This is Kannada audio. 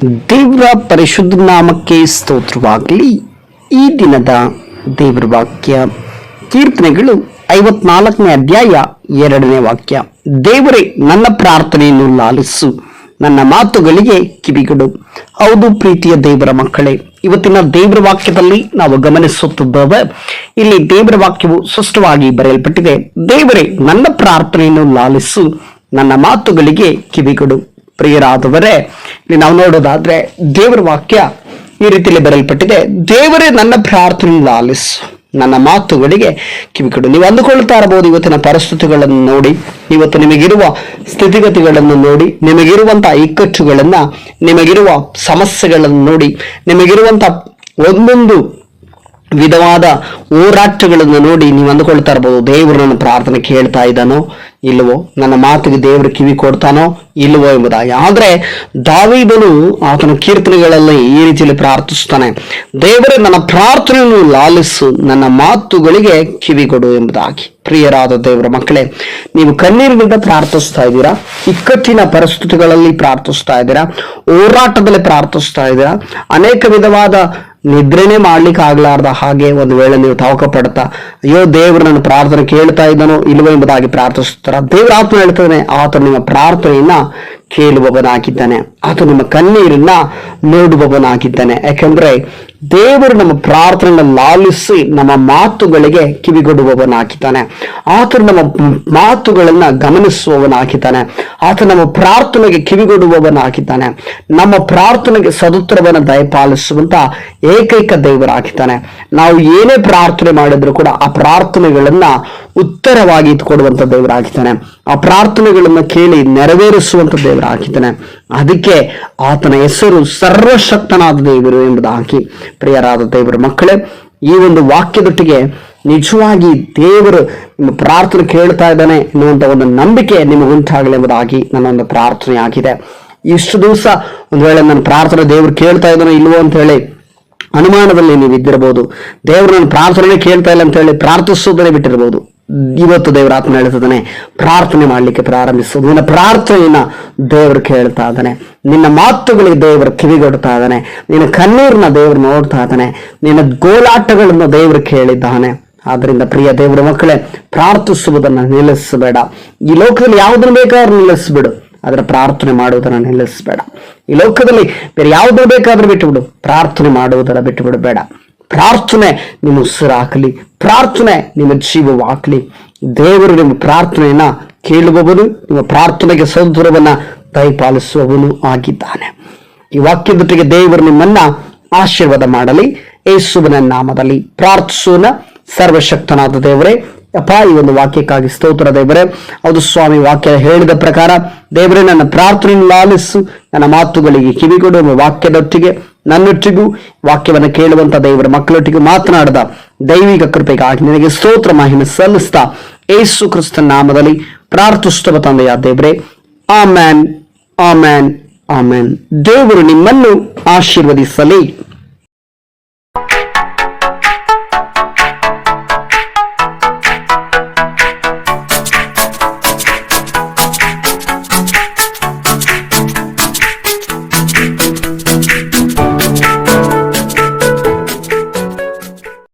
ದೇವರ ಪರಿಶುದ್ಧ ನಾಮಕ್ಕೆ ಸ್ತೋತ್ರವಾಗಲಿ. ಈ ದಿನದ ದೇವರ ವಾಕ್ಯ ಕೀರ್ತನೆಗಳು 54ನೇ ಅಧ್ಯಾಯ 2ನೇ ವಾಕ್ಯ. ದೇವರೇ ನನ್ನ ಪ್ರಾರ್ಥನೆಯನ್ನು ಲಾಲಿಸು, ನನ್ನ ಮಾತುಗಳಿಗೆ ಕಿವಿಗೊಡು. ಹೌದು ಪ್ರೀತಿಯ ದೇವರ ಮಕ್ಕಳೇ, ಇವತ್ತಿನ ದೇವರ ವಾಕ್ಯದಲ್ಲಿ ನಾವು ಗಮನಿಸುತ್ತಿದ್ದೇವೆ. ಇಲ್ಲಿ ದೇವರ ವಾಕ್ಯವು ಸ್ಪಷ್ಟವಾಗಿ ಬರೆಯಲ್ಪಟ್ಟಿದೆ. ದೇವರೇ ನನ್ನ ಪ್ರಾರ್ಥನೆಯನ್ನು ಲಾಲಿಸು, ನನ್ನ ಮಾತುಗಳಿಗೆ ಕಿವಿಗೊಡು. ಪ್ರಿಯರಾದವರೇ, ಇಲ್ಲಿ ನಾವು ನೋಡೋದಾದ್ರೆ ದೇವರ ವಾಕ್ಯ ಈ ರೀತಿಯಲ್ಲಿ ಬರೆಯಲ್ಪಟ್ಟಿದೆ. ದೇವರೇ ನನ್ನ ಪ್ರಾರ್ಥನೆಯನ್ನು ಲಾಲಿಸು, ನನ್ನ ಮಾತುಗಳಿಗೆ ಕಿವಿಕೊಡು. ನೀವು ಅಂದುಕೊಳ್ತಾ ಇರಬಹುದು, ಇವತ್ತಿನ ಪರಿಸ್ಥಿತಿಗಳನ್ನು ನೋಡಿ, ಇವತ್ತು ನಿಮಗಿರುವ ಸ್ಥಿತಿಗತಿಗಳನ್ನು ನೋಡಿ, ನಿಮಗಿರುವಂತಹ ಇಕ್ಕಟ್ಟುಗಳನ್ನ, ನಿಮಗಿರುವ ಸಮಸ್ಯೆಗಳನ್ನು ನೋಡಿ, ನಿಮಗಿರುವಂತಹ ಒಂದೊಂದು ವಿಧವಾದ ಹೋರಾಟಗಳನ್ನು ನೋಡಿ ನೀವು ಅಂದುಕೊಳ್ತಾ ಇರಬಹುದು, ದೇವರು ನನ್ನ ಪ್ರಾರ್ಥನೆ ಕೇಳ್ತಾ ಇದ್ದಾನೋ ಇಲ್ಲವೋ, ನನ್ನ ಮಾತಿಗೆ ದೇವರು ಕಿವಿ ಕೊಡ್ತಾನೋ ಇಲ್ಲವೋ ಎಂಬುದಾಗಿ. ಆದ್ರೆ ದಾವೀದನು ಆತನ ಕೀರ್ತನೆಗಳಲ್ಲಿ ಈ ರೀತಿಯಲ್ಲಿ ಪ್ರಾರ್ಥಿಸ್ತಾನೆ, ದೇವರೇ ನನ್ನ ಪ್ರಾರ್ಥನೆಯನ್ನು ಲಾಲಿಸು, ನನ್ನ ಮಾತುಗಳಿಗೆ ಕಿವಿಗೊಡು ಎಂಬುದಾಗಿ. ಪ್ರಿಯರಾದ ದೇವರ ಮಕ್ಕಳೇ, ನೀವು ಕಣ್ಣೀರಿನಿಂದ ಪ್ರಾರ್ಥಿಸ್ತಾ ಇದ್ದೀರಾ, ಇಕ್ಕಟ್ಟಿನ ಪರಿಸ್ಥಿತಿಗಳಲ್ಲಿ ಪ್ರಾರ್ಥಿಸ್ತಾ ಇದ್ದೀರಾ, ಹೋರಾಟದಲ್ಲಿ ಪ್ರಾರ್ಥಿಸ್ತಾ ಇದ್ದೀರಾ, ಅನೇಕ ವಿಧವಾದ ನಿದ್ರೆನೆ ಮಾಡ್ಲಿಕ್ಕೆ ಆಗ್ಲಾರ್ದ ಹಾಗೆ ಒಂದು ವೇಳೆ ನೀವು ತವಕ ಪಡ್ತಾ, ಅಯ್ಯೋ ದೇವರು ನನ್ನ ಪ್ರಾರ್ಥನೆ ಕೇಳ್ತಾ ಇದ್ದಾನೋ ಇಲ್ವೋ ಎಂಬುದಾಗಿ ಪ್ರಾರ್ಥಿಸ್ತಾರ. ದೇವರ ಆತ್ಮ ಹೇಳ್ತಾನೆ, ಆತ ನಿಮ್ಮ ಪ್ರಾರ್ಥನೆಯನ್ನ ಕೇಳುವವನಾಗಿದ್ದಾನೆ, ಆತ ನಿಮ್ಮ ಕಣ್ಣೀರನ್ನ ನೋಡುವವನಾಗಿದ್ದಾನೆ. ಯಾಕಂದ್ರೆ ದೇವರು ನಮ್ಮ ಪ್ರಾರ್ಥನೆಯನ್ನು ಲಾಲಿಸಿ ನಮ್ಮ ಮಾತುಗಳಿಗೆ ಕಿವಿಗೊಡುವವನಾಗಿದ್ದಾನೆ. ಆತ ನಮ್ಮ ಮಾತುಗಳನ್ನ ಗಮನಿಸುವವನಾಗಿದ್ದಾನೆ. ಆತ ನಮ್ಮ ಪ್ರಾರ್ಥನೆಗೆ ಕಿವಿಗೊಡುವವನಾಗಿದ್ದಾನೆ. ನಮ್ಮ ಪ್ರಾರ್ಥನೆಗೆ ಸದುತ್ತರವನ್ನು ದಯಪಾಲಿಸುವಂತ ಏಕೈಕ ದೇವರಾಗಿದ್ದಾನೆ. ನಾವು ಏನೇ ಪ್ರಾರ್ಥನೆ ಮಾಡಿದ್ರು ಕೂಡ ಆ ಪ್ರಾರ್ಥನೆಗಳನ್ನ ಉತ್ತರವಾಗಿ ಕೊಡುವಂತ ದೇವರಾಗಿದ್ದಾನೆ. ಆ ಪ್ರಾರ್ಥನೆಗಳನ್ನ ಕೇಳಿ ನೆರವೇರಿಸುವಂತ ದೇವರಾಗಿದ್ದಾನೆ. ಅದಕ್ಕೆ ಆತನ ಹೆಸರು ಸರ್ವಶಕ್ತನಾದ ದೇವರು ಎಂಬುದಾಗಿ. ಪ್ರಿಯರಾದ ದೇವರ ಮಕ್ಕಳೇ, ಈ ಒಂದು ವಾಕ್ಯದೊಟ್ಟಿಗೆ ನಿಜವಾಗಿ ದೇವರು ನಿಮ್ಮ ಪ್ರಾರ್ಥನೆ ಕೇಳ್ತಾ ಇದ್ದಾನೆ ಎನ್ನುವಂತ ಒಂದು ನಂಬಿಕೆ ನಿಮಗೆ ಉಂಟಾಗಲಿ ಎಂಬುದಾಗಿ ನನ್ನ ಒಂದು ಪ್ರಾರ್ಥನೆ ಆಗಿದೆ. ಇಷ್ಟು ದಿವಸ ಒಂದು ವೇಳೆ ನನ್ನ ಪ್ರಾರ್ಥನೆ ದೇವರು ಕೇಳ್ತಾ ಇದ್ದಾನೋ ಇಲ್ವೋ ಅಂತ ಹೇಳಿ ಅನುಮಾನದಲ್ಲಿ ನೀವು ಇದ್ದಿರಬಹುದು. ದೇವರು ನನ್ನ ಪ್ರಾರ್ಥನೆ ಕೇಳ್ತಾ ಇಲ್ಲ ಅಂತ ಹೇಳಿ ಪ್ರಾರ್ಥಿಸೋದನ್ನೇ ಬಿಟ್ಟಿರಬಹುದು. ಇವತ್ತು ದೇವರ ಆತ್ಮ ಹೇಳ್ತಿದ್ದಾನೆ, ಪ್ರಾರ್ಥನೆ ಮಾಡ್ಲಿಕ್ಕೆ ಪ್ರಾರಂಭಿಸೋದು. ನಿನ್ನ ಪ್ರಾರ್ಥನೆಯನ್ನ ದೇವರು ಕೇಳ್ತಾ ಇದ್ದಾನೆ, ನಿನ್ನ ಮಾತುಗಳಿಗೆ ದೇವರು ಕಿವಿಗೊಡ್ತಾ ಇದ್ದಾನೆ, ನಿನ್ನ ಕಣ್ಣೀರನ್ನ ದೇವರು ನೋಡ್ತಾ ಇದ್ದಾನೆ, ನಿನ್ನ ಗೋಳಾಟಗಳನ್ನು ದೇವರು ಕೇಳಿದ್ದಾನೆ. ಆದ್ರಿಂದ ಪ್ರಿಯ ದೇವರ ಮಕ್ಕಳೇ, ಪ್ರಾರ್ಥಿಸುವುದನ್ನ ನಿಲ್ಲಿಸಬೇಡ. ಈ ಲೋಕದಲ್ಲಿ ಯಾವುದನ್ನು ಬೇಕಾದ್ರೂ ನಿಲ್ಲಿಸ್ಬಿಡು, ಆದ್ರೆ ಪ್ರಾರ್ಥನೆ ಮಾಡುವುದನ್ನ ನಿಲ್ಲಿಸಬೇಡ. ಈ ಲೋಕದಲ್ಲಿ ಬೇರೆ ಯಾವುದನ್ನು ಬೇಕಾದ್ರೂ ಬಿಟ್ಟುಬಿಡು, ಪ್ರಾರ್ಥನೆ ಮಾಡುವುದನ್ನ ಬಿಟ್ಟು ಬಿಡಬೇಡ. ಪ್ರಾರ್ಥನೆ ನಿಮ್ಮ ಉಸಿರಾಗಲಿ, ಪ್ರಾರ್ಥನೆ ನಿಮ್ಮ ಜೀವವಾಗಲಿ. ದೇವರು ನಿಮ್ಮ ಪ್ರಾರ್ಥನೆಯನ್ನ ಕೇಳುವವನು, ನಿಮ್ಮ ಪ್ರಾರ್ಥನೆಗೆ ಸೌಂದರ್ಯವನ್ನ ದಯಪಾಲಿಸುವವನು ಆಗಿದ್ದಾನೆ. ಈ ವಾಕ್ಯದೊಟ್ಟಿಗೆ ದೇವರು ನಿಮ್ಮನ್ನ ಆಶೀರ್ವಾದ ಮಾಡಲಿ. ಯೇಸುವಿನ ನಾಮದಲ್ಲಿ ಪ್ರಾರ್ಥಿಸೋಣ. ಸರ್ವಶಕ್ತನಾದ ದೇವರೇ, ಅಪ್ಪ, ಈ ಒಂದು ವಾಕ್ಯಕ್ಕಾಗಿ ಸ್ತೋತ್ರ ದೇವರೇ. ಹೌದು ಸ್ವಾಮಿ, ವಾಕ್ಯ ಹೇಳಿದ ಪ್ರಕಾರ ದೇವರೇ ನನ್ನ ಪ್ರಾರ್ಥನೆಯನ್ನು ಲಾಲಿಸು, ನನ್ನ ಮಾತುಗಳಿಗೆ ಕಿವಿಗೊಡು ಎಂಬ ವಾಕ್ಯದೊಟ್ಟಿಗೆ ನನ್ನೊಟ್ಟಿಗೂ ವಾಕ್ಯವನ್ನು ಕೇಳುವಂತ ದೇವರ ಮಕ್ಕಳೊಟ್ಟಿಗೆ ಮಾತನಾಡದ ದೈವಿಕ ಕೃಪೆಗಾಗಿ ನಿನಗೆ ಸ್ತೋತ್ರ ಮಹಿಮೆ ಸಲ್ಲಿಸ್ತಾ ಯೇಸು ಕ್ರಿಸ್ತನ ನಾಮದಲ್ಲಿ ಪ್ರಾರ್ಥಿಸುವ ತಂದೆಯ ದೇವರೇ, ಆಮೆನ್, ಆಮೆನ್, ಆಮೆನ್. ದೇವರು ನಿಮ್ಮನ್ನು ಆಶೀರ್ವದಿಸಲಿ.